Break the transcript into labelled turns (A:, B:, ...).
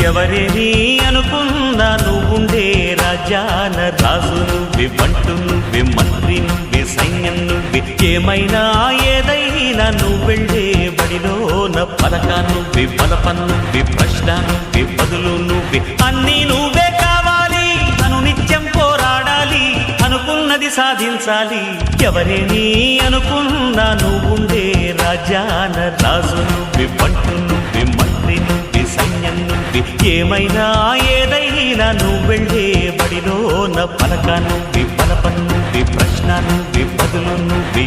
A: ఎవరేని అనుకున్నా నువ్వుండే రాజ్యాన రాజు నువ్వే, బంటు నువ్వే, మంత్రి నువ్వే, సైన్యం నువ్వే, ఏమైనా ఏదైనా నువ్వెళ్ళే బడిలోన పలక నువ్వే, బలపం నువ్వే, ప్రశ్న నువ్వే, బదులు నువ్వే, అన్నీ నువ్వే కావాలి. నిత్యం పోరాడాలి, అనుకున్నది సాధించాలి. ఎవరేని అనుకున్నా నువ్వుండే రాజ్యాన రాజు నువ్వే, బంటు నువ్వే, మంత్రి నువ్వే, సైన్యం నువ్వే, ఏమైనా ఏదైనా నువ్వెళ్ళే బడిలోన పలక నువ్వే, బలపం నువ్వే, ప్రశ్న నువ్వే, బదులు నువ్వే.